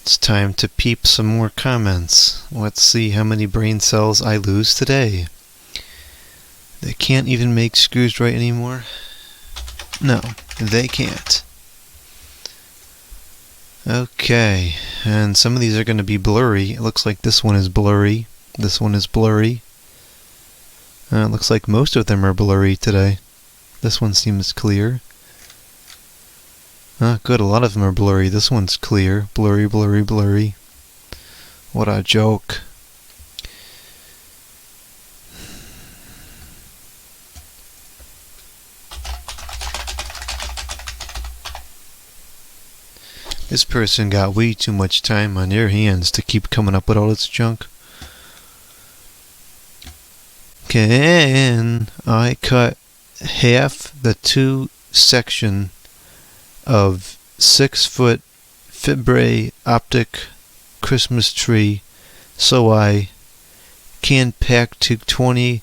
It's time to peep some more comments. Let's see how many brain cells I lose today. They can't even make screws right anymore? No, they can't. Okay, and some of these are going to be blurry. It looks like this one is blurry. This one is blurry. It looks like most of them are blurry today. This one seems clear. Good, a lot of them are blurry. This one's clear. Blurry, blurry, blurry. What a joke. This person got way too much time on their hands to keep coming up with all this junk. Can I cut half the 2 section of 6-foot fibre optic Christmas tree so I can pack to 20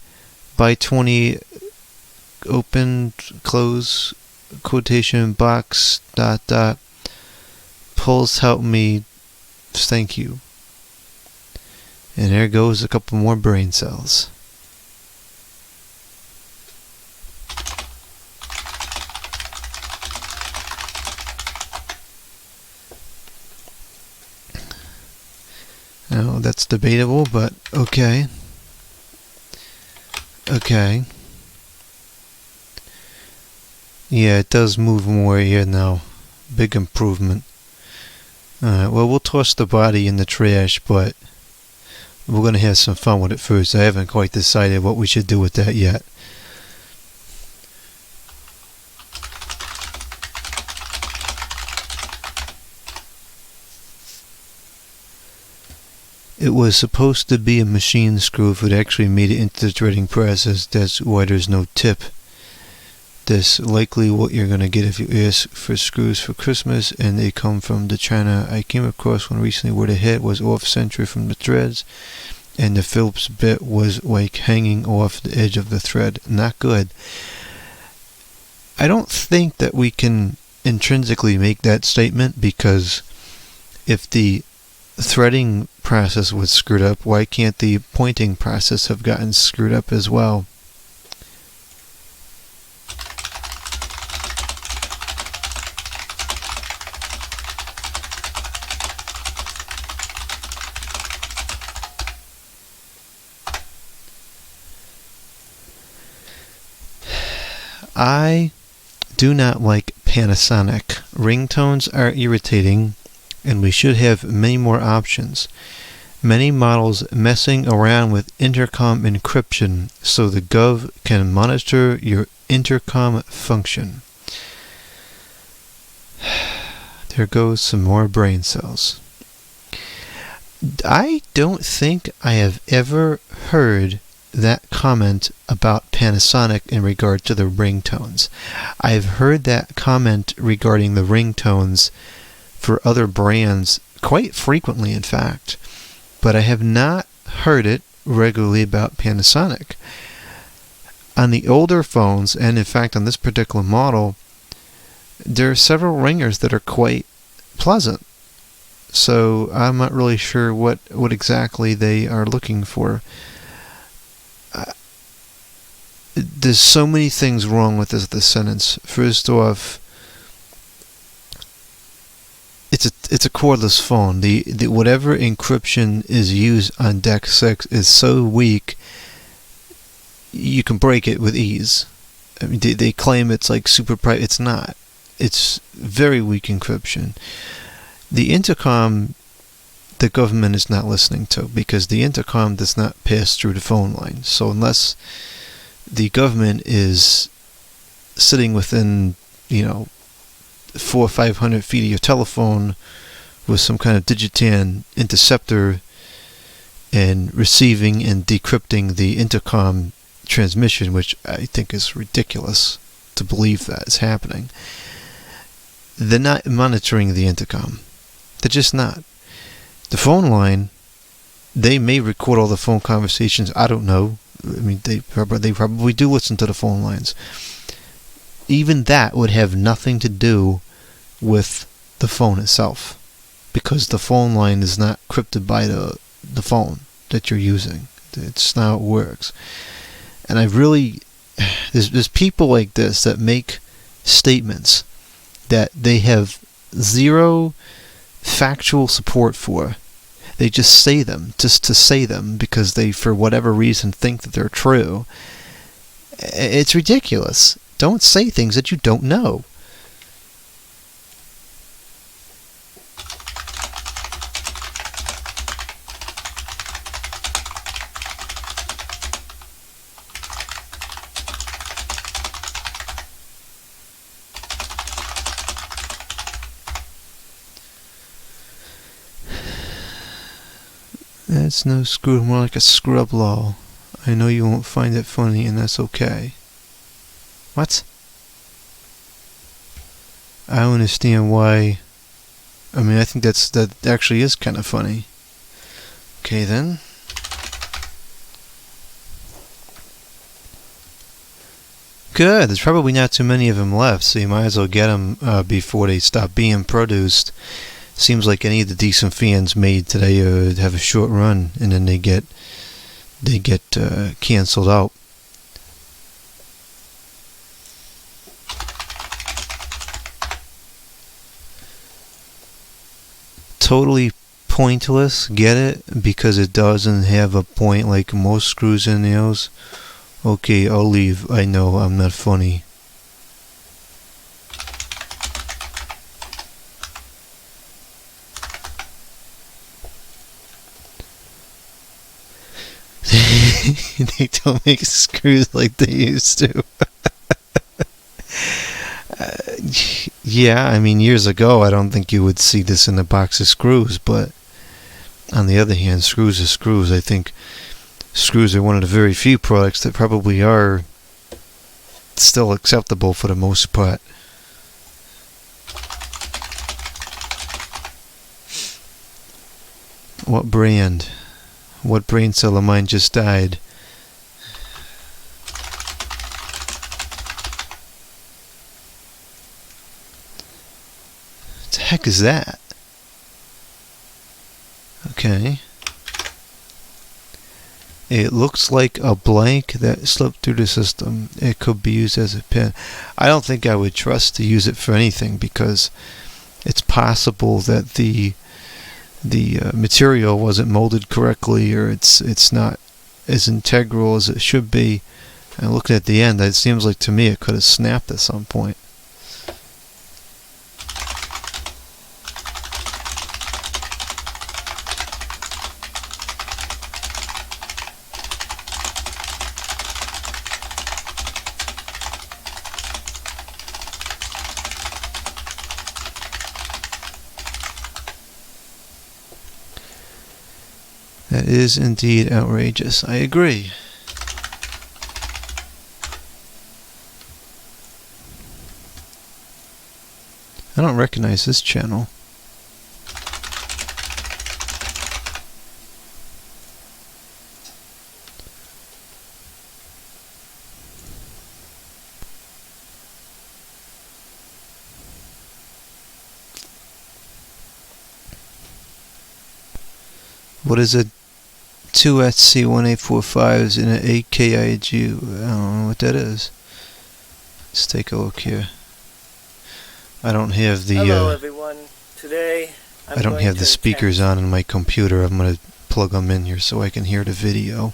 by 20 open close quotation box ... Pulse help me, thank you. And there goes a couple more brain cells. Now that's debatable, but okay. Okay. Yeah, it does move more here now. Big improvement. Alright, well, we'll toss the body in the trash, but we're going to have some fun with it first. I haven't quite decided what we should do with that yet. It was supposed to be a machine screw if it actually made it into the threading process. That's why there's no tip. That's likely what you're going to get if you ask for screws for Christmas and they come from the China. I came across one recently where the head was off-center from the threads and the Phillips bit was like hanging off the edge of the thread. Not good. I don't think that we can intrinsically make that statement, because if the threading process was screwed up, why can't the pointing process have gotten screwed up as well? I do not like Panasonic. Ringtones are irritating, and we should have many more options. Many models messing around with intercom encryption so the Gov can monitor your intercom function. There goes some more brain cells. I don't think I have ever heard that comment about Panasonic in regard to the ringtones. I've heard that comment regarding the ringtones for other brands quite frequently, in fact, but I have not heard it regularly about Panasonic. On the older phones, and in fact on this particular model, there are several ringers that are quite pleasant. So I'm not really sure what exactly they are looking for. There's so many things wrong with this sentence. First off, it's a cordless phone. The whatever encryption is used on Deck 6 is so weak you can break it with ease. I mean, they claim it's like super private. It's not. It's very weak encryption. The intercom, the government is not listening to, because the intercom does not pass through the phone line. So unless the government is sitting within, 400 or 500 feet of your telephone with some kind of digitan interceptor and receiving and decrypting the intercom transmission, which I think is ridiculous to believe that is happening. They're not monitoring the intercom. They're just not. The phone line, they may record all the phone conversations. I don't know. I mean, they probably do listen to the phone lines. Even that would have nothing to do with the phone itself. because the phone line is not encrypted by the phone that you're using. It's not how it works. And I really, there's people like this that make statements that they have zero factual support for. They just say them just to say them because they, for whatever reason, think that they're true. It's ridiculous. Don't say things that you don't know. That's no screw, more like a scrub law. I know you won't find it funny, and that's okay. What? I don't understand why. I mean, I think that actually is kind of funny. Okay then. Good. There's probably not too many of them left, so you might as well get them before they stop being produced. Seems like any of the decent fans made today have a short run, and then they get canceled out. Totally pointless. Get it? Because it doesn't have a point like most screws and nails. Okay, I'll leave. I know I'm not funny. They don't make screws like they used to. Yeah, I mean, years ago, I don't think you would see this in a box of screws, but on the other hand, screws are screws. I think screws are one of the very few products that probably are still acceptable for the most part. What brand? What brain cell of mine just died? What the heck is that? Okay. It looks like a blank that slipped through the system. It could be used as a pin. I don't think I would trust to use it for anything because it's possible that the material wasn't molded correctly, or it's not as integral as it should be. And looking at the end, it seems like to me it could have snapped at some point. That is indeed outrageous. I agree. I don't recognize this channel. What is it? 2SC1845s in an 8KIG. I don't know what that is. Let's take a look here. I don't have the Hello everyone. Today I don't have the speakers on in my computer. I'm going to plug them in here so I can hear the video.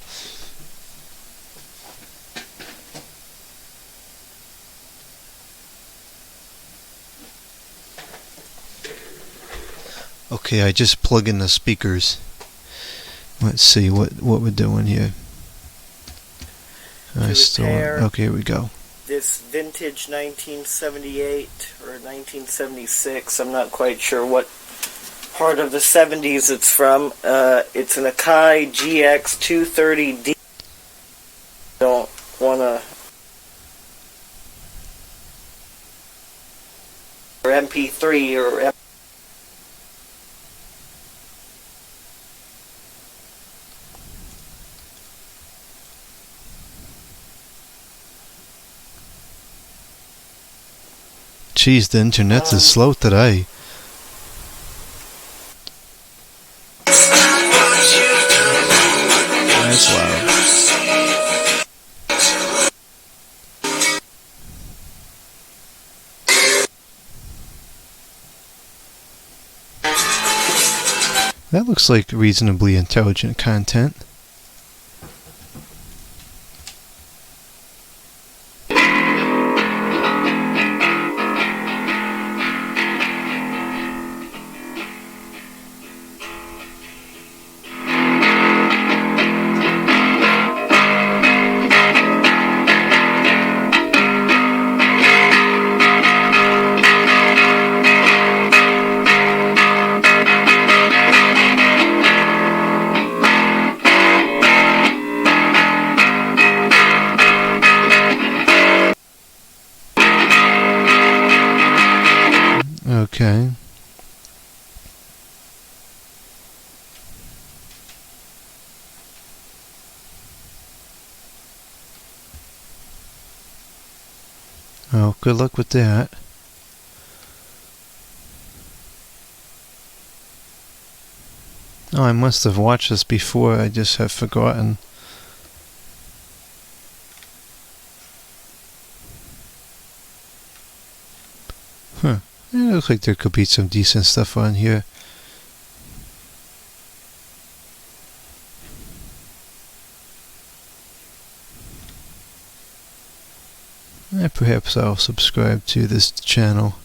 Okay, I just plug in the speakers. Let's see what we're doing here. Okay, here we go. This vintage 1978 or 1976, I'm not quite sure what part of the 70s it's from. It's an Akai GX230D. Don't want to... or MP3 or... Geez, the internet's is slow today. that's loud. That looks like reasonably intelligent content. Okay. Oh, good luck with that. Oh, I must have watched this before, I just have forgotten. Huh. It looks like there could be some decent stuff on here. Perhaps I'll subscribe to this channel.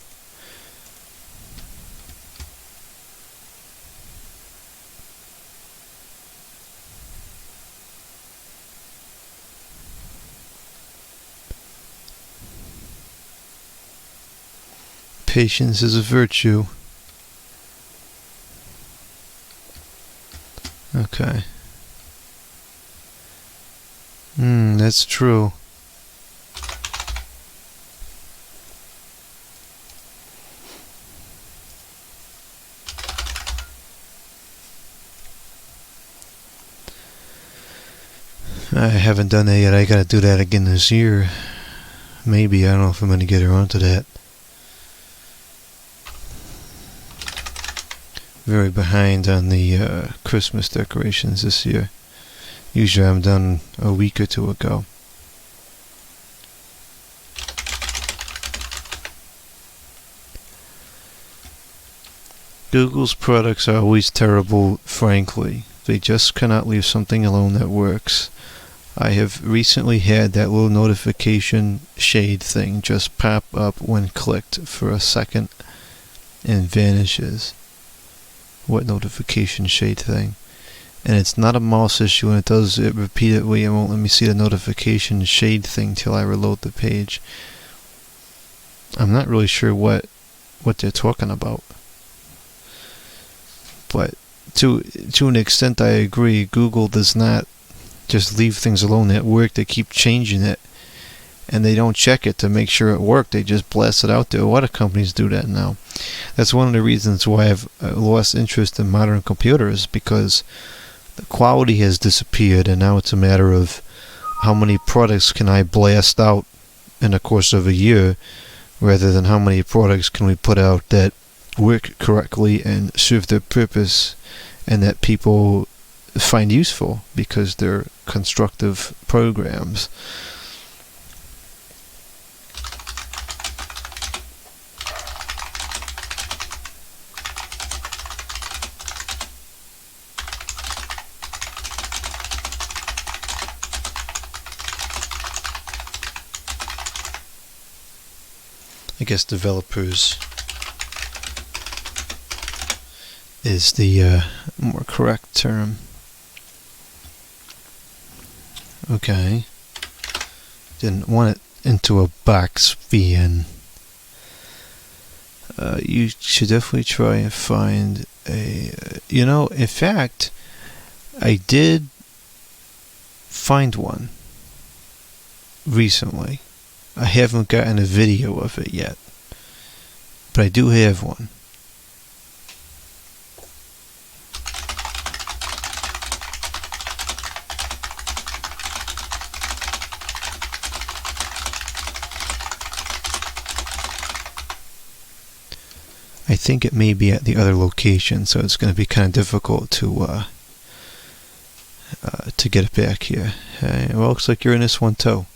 Patience is a virtue. Okay. That's true. I haven't done that yet. I gotta do that again this year. Maybe. I don't know if I'm gonna get around to that. Very behind on the Christmas decorations this year. Usually I'm done a week or two ago. Google's products are always terrible, frankly. They just cannot leave something alone that works. I have recently had that little notification shade thing just pop up when clicked for a second and vanishes. What notification shade thing? And it's not a mouse issue, and it does it repeatedly. It won't let me see the notification shade thing till I reload the page. I'm not really sure what they're talking about. But to an extent I agree. Google does not just leave things alone that work. They keep changing it, and they don't check it to make sure it worked. They just blast it out there. A lot of companies do that now. That's one of the reasons why I've lost interest in modern computers, because the quality has disappeared, and now it's a matter of how many products can I blast out in the course of a year, rather than how many products can we put out that work correctly and serve their purpose and that people find useful because they're constructive programs. I guess developers is the more correct term. Okay. Didn't want it into a box VN. You should definitely try and find a... in fact, I did find one recently. I haven't gotten a video of it yet, but I do have one. I think it may be at the other location, so it's going to be kind of difficult to to get it back here. Well, looks like you're in this one too.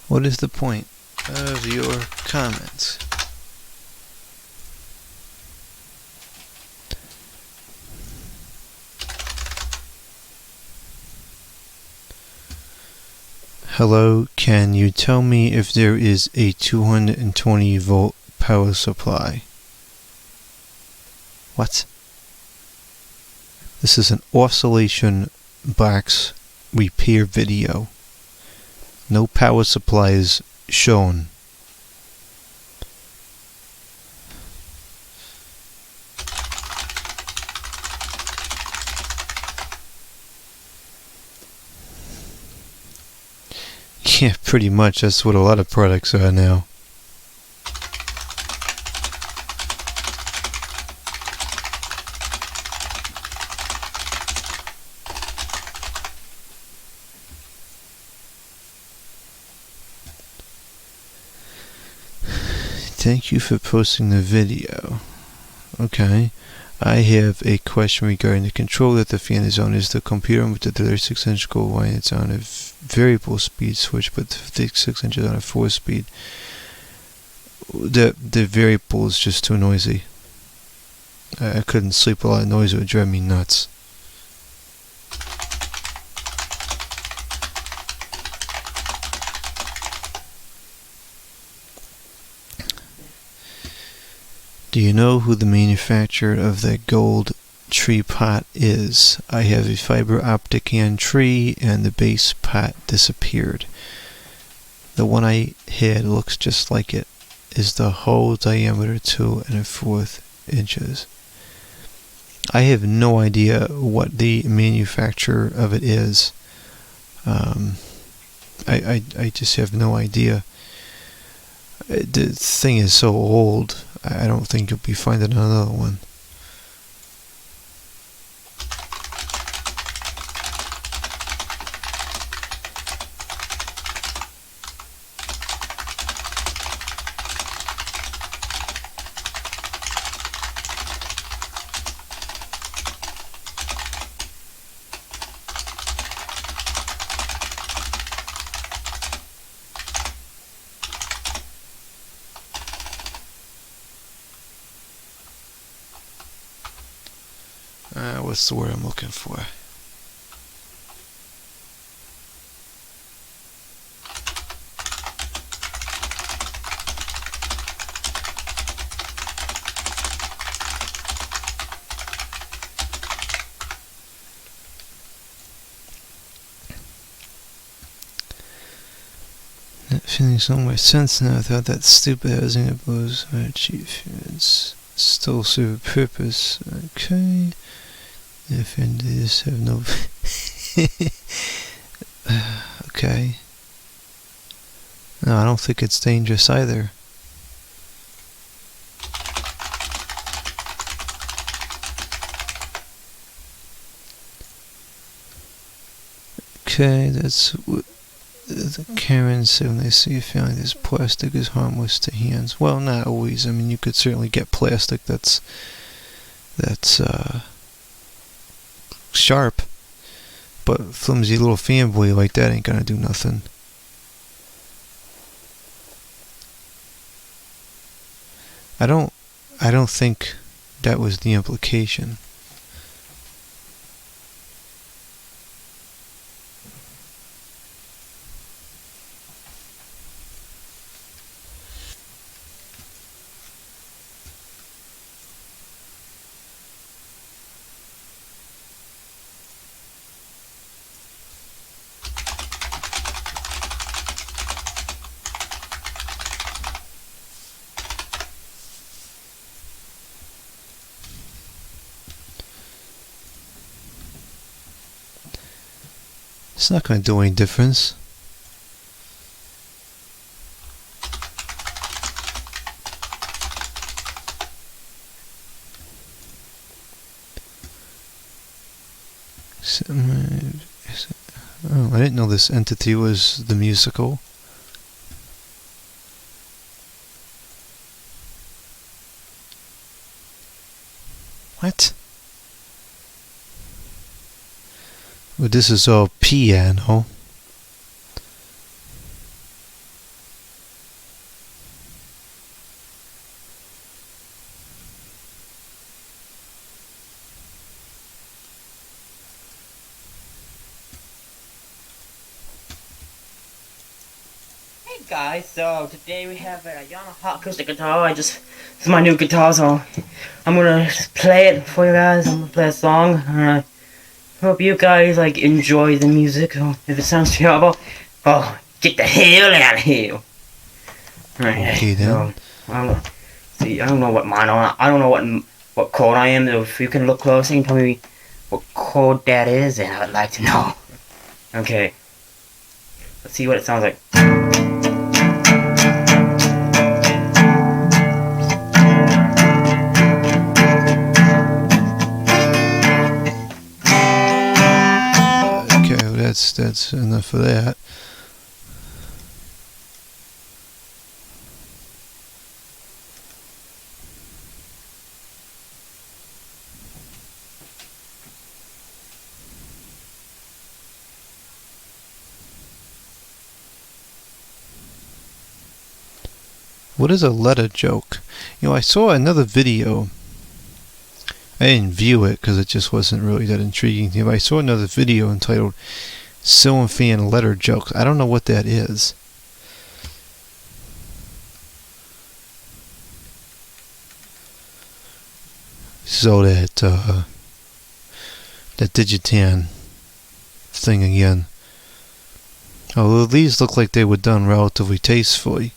What is the point of your comments? Hello, can you tell me if there is a 220 volt power supply? What? This is an oscillation box repair video. No power supply is shown. Yeah, pretty much. That's what a lot of products are now. Thank you for posting the video. Okay. I have a question regarding the control that the fan is on. Is the computer with the 36-inch gold line? It's on a variable speed switch, but the 56 inches on a 4-speed. The variable is just too noisy. I couldn't sleep. A lot of noise would drive me nuts. Do you know who the manufacturer of that gold tree pot is? I have a fiber optic hand tree and the base pot disappeared. The one I had looks just like it. Is the whole diameter 2 1/4 inches? I have no idea what the manufacturer of it is. I just have no idea. The thing is so old, I don't think you'll be finding another one. What's the word I'm looking for? Not feeling so much sense now. I thought that stupid housing it blows my chief. It's still serve a purpose. Okay. If Indians have no... okay. No, I don't think it's dangerous either. Okay, that's what the Karens say when they see a family. This plastic is harmless to hands. Well, not always. I mean, you could certainly get plastic that's sharp, but flimsy little fanboy like that ain't gonna do nothing. I don't think that was the implication. It's not going to do any difference. Oh, I didn't know this entity was the musical. But this is all piano. Hey guys, so today we have a Yamaha acoustic guitar. This is my new guitar, so I'm gonna play it for you guys. I'm gonna play a song. I hope you guys like enjoy the music. So if it sounds terrible, oh, get the hell out of here. Alright, Okay then. so I don't know what mine are. I don't know what chord I am. So if you can look close and tell me what chord that is, and I'd like to know. Okay, let's see what it sounds like. Okay, well that's enough of that. What is a letter joke? You know, I saw another video. I didn't view it because it just wasn't really that intriguing to me. But I saw another video entitled "Ceiling Fan Letter Jokes." I don't know what that is. So that Digitan thing again. Although these look like they were done relatively tastefully.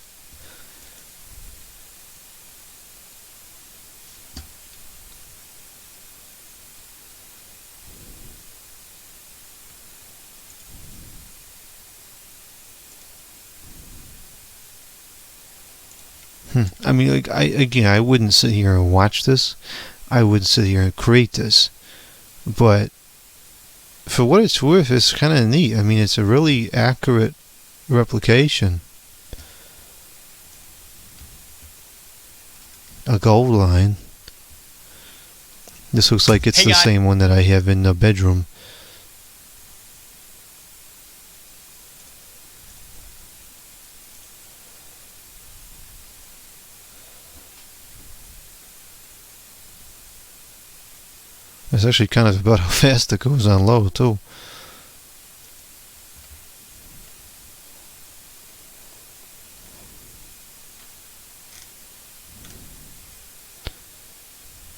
I mean, like, I wouldn't sit here and watch this. I would sit here and create this. But for what it's worth, it's kind of neat. I mean, it's a really accurate replication. A gold line. This looks like it's the same one that I have in the bedroom. It's actually kind of about how fast it goes on low, too.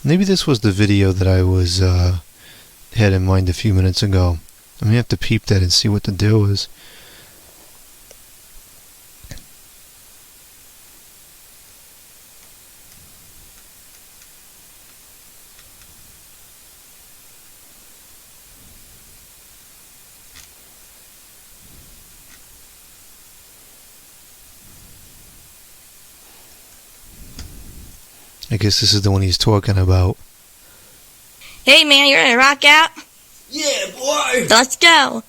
Maybe this was the video that I was had in mind a few minutes ago. I'm gonna have to peep that and see what the deal is. I guess this is the one he's talking about. Hey man, you ready to rock out? Yeah, boy! Let's go!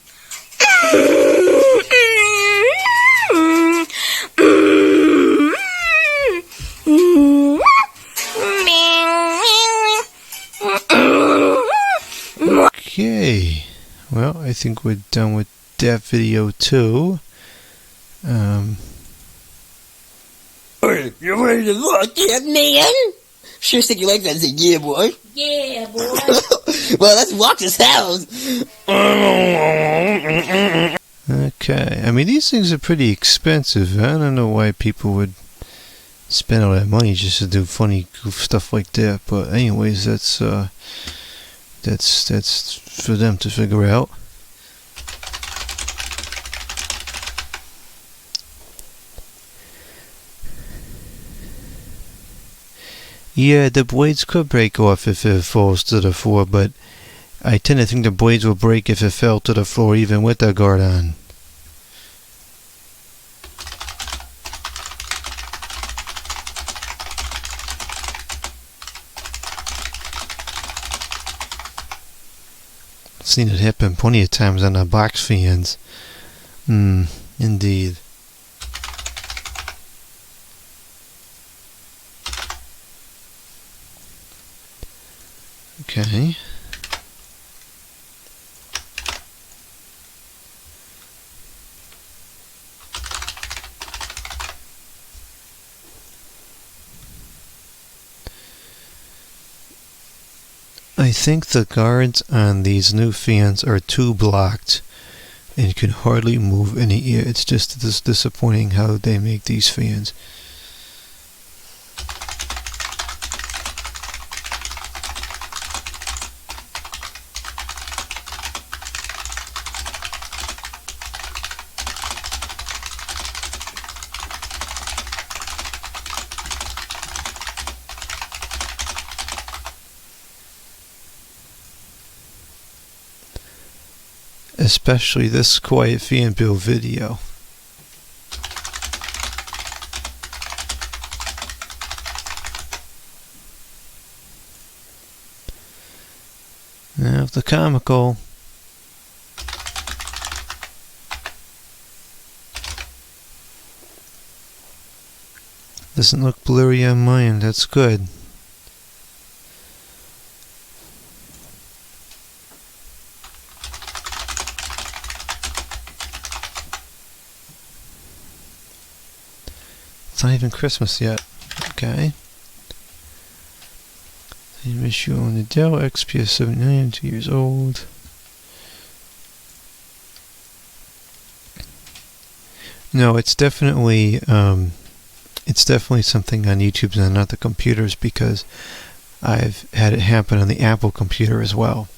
Okay. Well, I think we're done with that video too. You ready to rock out, man? Sure stick your legs out and say, yeah, boy. Yeah, boy. Well, let's rock this house. Okay. I mean, these things are pretty expensive. I don't know why people would spend all that money just to do funny goof stuff like that. But anyways, that's for them to figure out. Yeah, the blades could break off if it falls to the floor, but I tend to think the blades will break if it fell to the floor even with the guard on. I've seen it happen plenty of times on the box fans. Indeed. Okay. I think the guards on these new fans are too blocked and you can hardly move any ear. It's just disappointing how they make these fans. Especially this quiet fan build video. Now the comical. Doesn't look blurry on mine, that's good. It's not even Christmas yet. Okay. Same issue on the Dell XPS 79, 2 years old. No, it's definitely something on YouTube and not the computers, because I've had it happen on the Apple computer as well.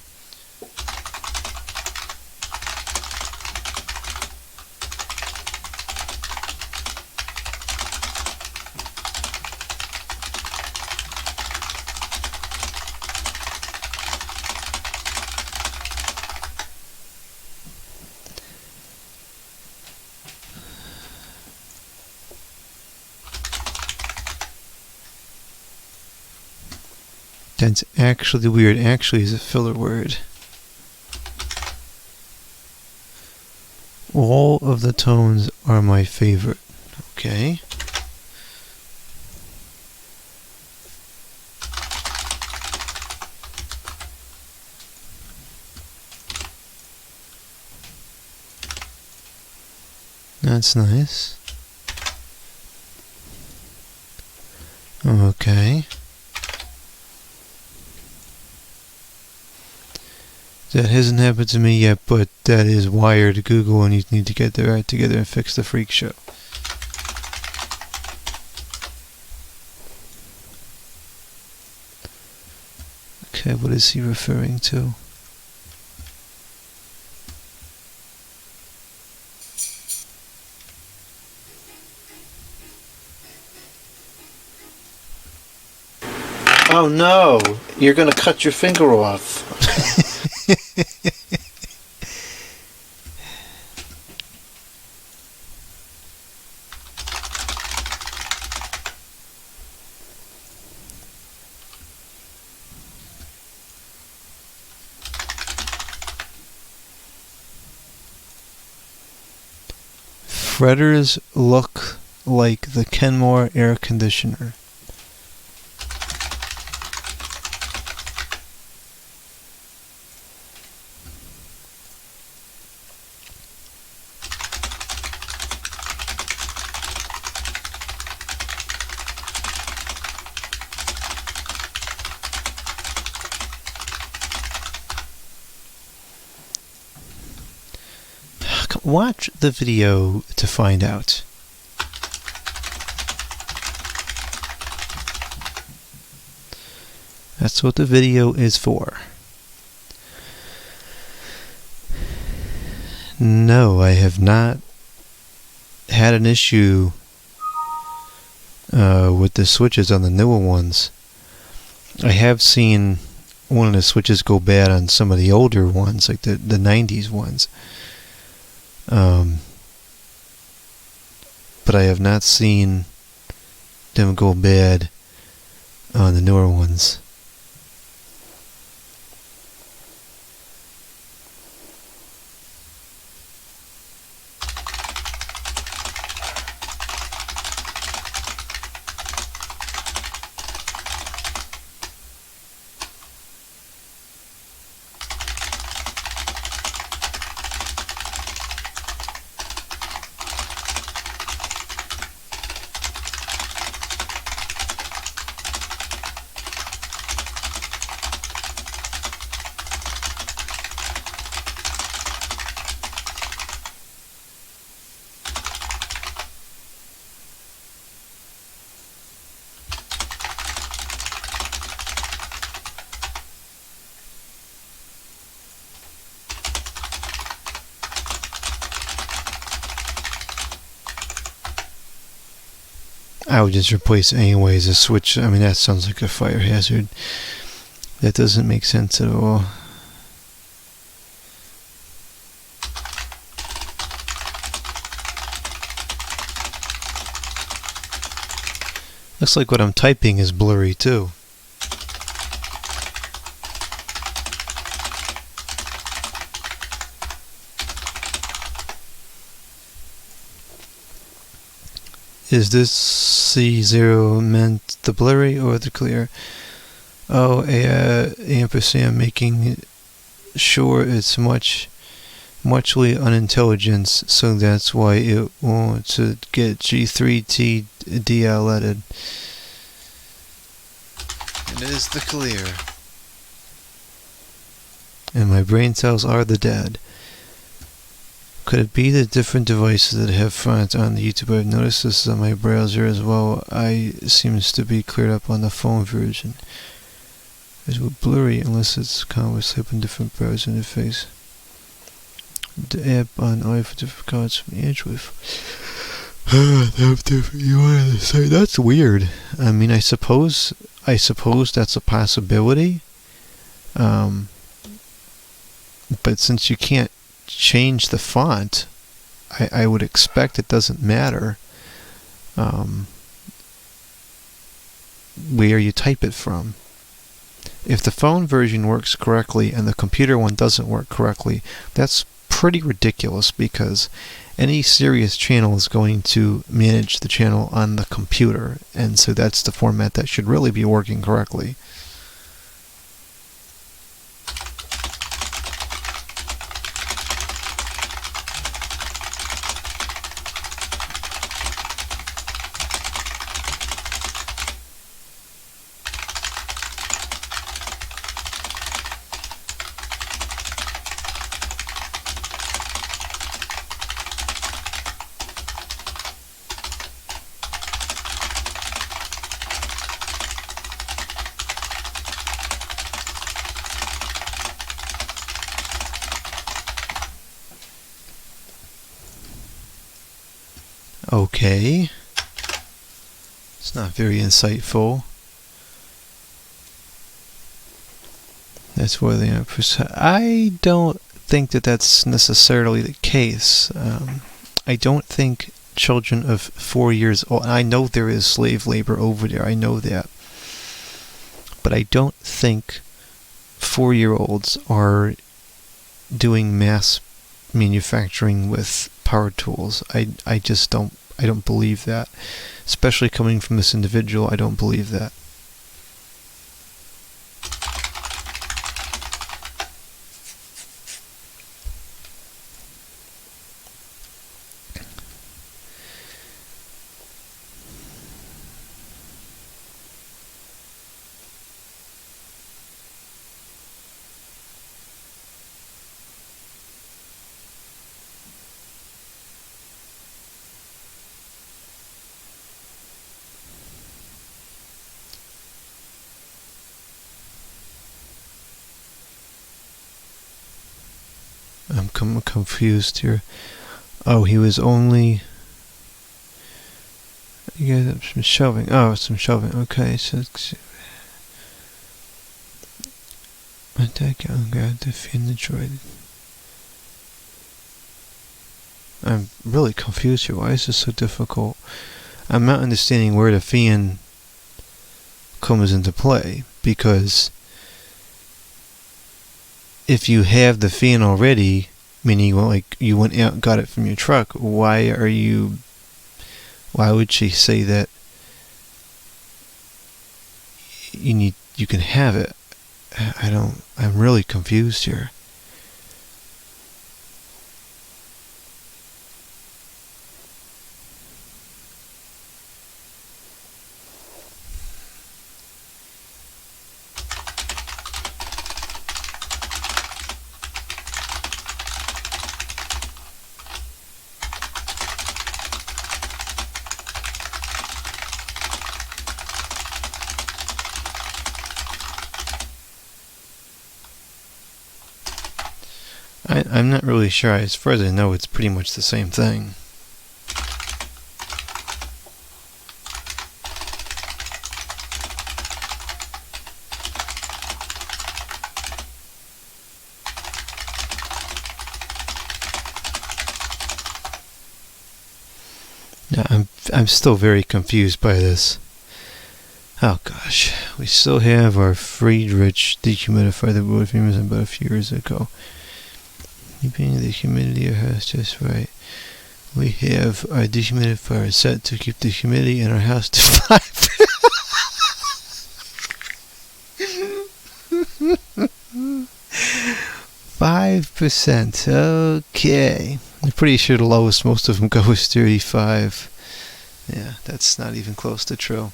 That's actually weird. Actually is a filler word. All of the tones are my favorite. Okay. That's nice. Okay. That hasn't happened to me yet, but that is wired to Google, and you need to get their act together and fix the freak show. Okay, what is he referring to? Oh no, you're gonna cut your finger off. Fretters look like the Kenmore air conditioner. Watch the video to find out. That's what the video is for. No, I have not had an issue with the switches on the newer ones. I have seen one of the switches go bad on some of the older ones, like the 90s ones. But I have not seen them go bad on the newer ones. I would just replace it anyways. A switch, I mean, that sounds like a fire hazard. That doesn't make sense at all. Looks like what I'm typing is blurry too. Is this C0 meant the blurry or the clear? Oh, ampersand, making sure it's muchly unintelligence, so that's why it wants to get G3T DLEded. And it is the clear. And my brain cells are the dead. Could it be the different devices that have fonts on the YouTube? I've noticed this on my browser as well. Seems to be cleared up on the phone version. It's blurry unless it's converse type in different browser interface. The app on iPhone different cards from Android. That's weird. I mean, I suppose that's a possibility. But since you can't change the font, I would expect it doesn't matter where you type it from. If the phone version works correctly and the computer one doesn't work correctly, that's pretty ridiculous, because any serious channel is going to manage the channel on the computer, and so that's the format that should really be working correctly. Okay. It's not very insightful. That's where they are. I don't think that that's necessarily the case. I don't think children of 4 years old, I know there is slave labor over there, I know that. But I don't think 4-year-olds are doing mass manufacturing with power tools. I just don't believe that. Especially coming from this individual, I don't believe that. I'm confused here. Oh, he was only... You got some shelving. Oh, some shelving. Okay, so... Attack and grab the fin the droid. I'm really confused here. Why is this so difficult? I'm not understanding where the fan comes into play, because if you have the fan already, meaning like you went out and got it from your truck, why would she say that you can have it? I'm really confused here. I'm not really sure. As far as I know, it's pretty much the same thing. Yeah, I'm still very confused by this. Oh gosh, we still have our Friedrich dehumidifier that we were famous about a few years ago. Keeping the humidity of our house just right. We have our dehumidifier set to keep the humidity in our house to 5. 5%. Okay. I'm pretty sure the lowest most of them go is 35. Yeah, that's not even close to true.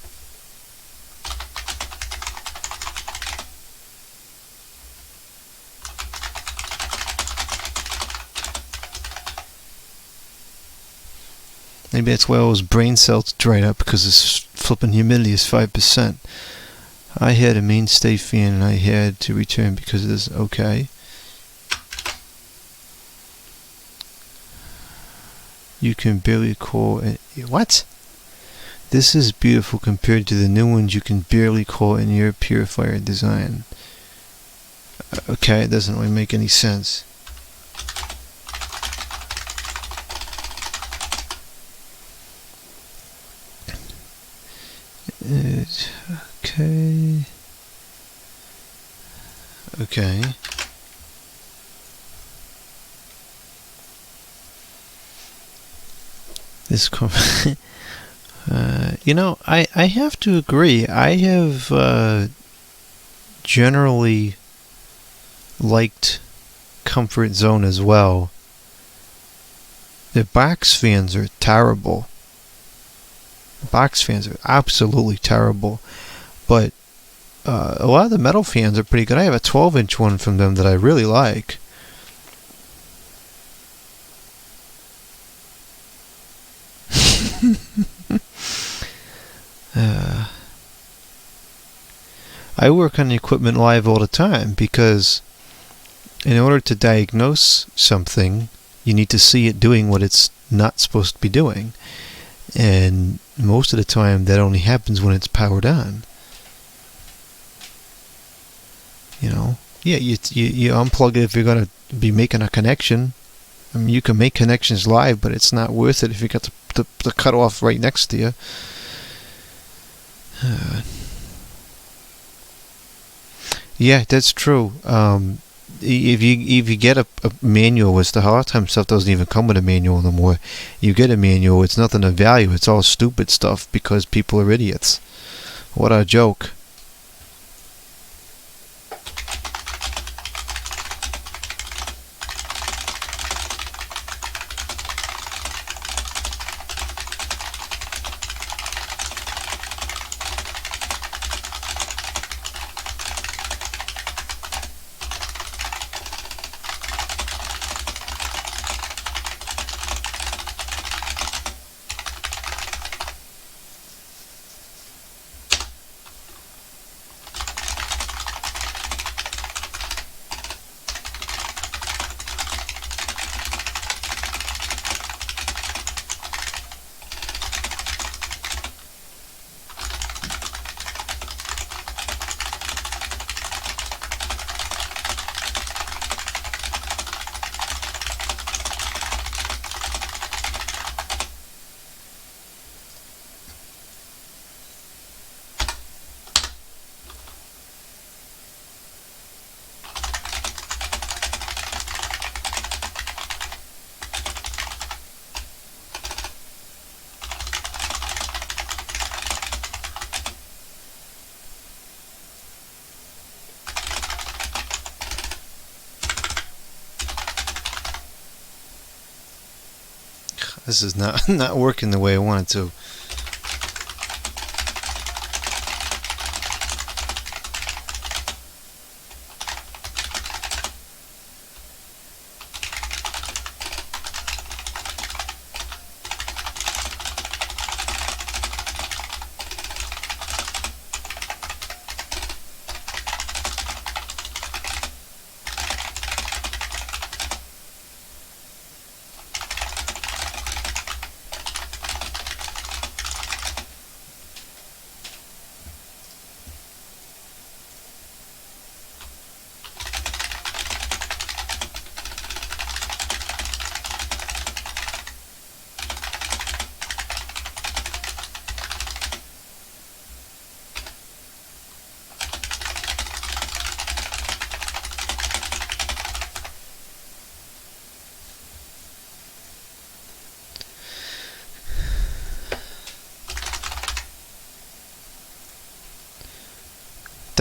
Maybe that's why all his brain cells dried up, because his flipping humidity is 5%. I had a mainstay fan and I had to return because of this. Okay. You can barely call it. What? This is beautiful compared to the new ones you can barely call an air purifier design. Okay, it doesn't really make any sense. Okay. Okay. This I have to agree. I have generally liked Comfort Zone as well. The box fans are terrible. Box fans are absolutely terrible. But a lot of the metal fans are pretty good. I have a 12-inch one from them that I really like. I work on the equipment live all the time because in order to diagnose something, you need to see it doing what it's not supposed to be doing. And most of the time that only happens when it's powered on. Yeah, you unplug it if you're going to be making a connection. I mean, you can make connections live, but it's not worth it if you got the cutoff right next to you. Yeah, that's true. If you get a manual, which a lot of times stuff doesn't even come with a manual no more. You get a manual, it's nothing of value. It's all stupid stuff because people are idiots. What a joke. This is not working the way I want it to.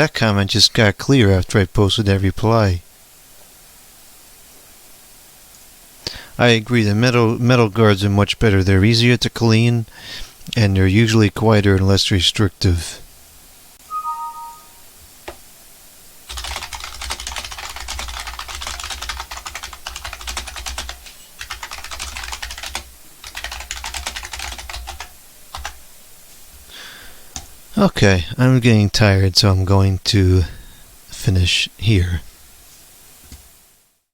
That comment just got clear after I posted that reply. I agree, the metal guards are much better. They're easier to clean, and they're usually quieter and less restrictive. Okay, I'm getting tired, so I'm going to finish here.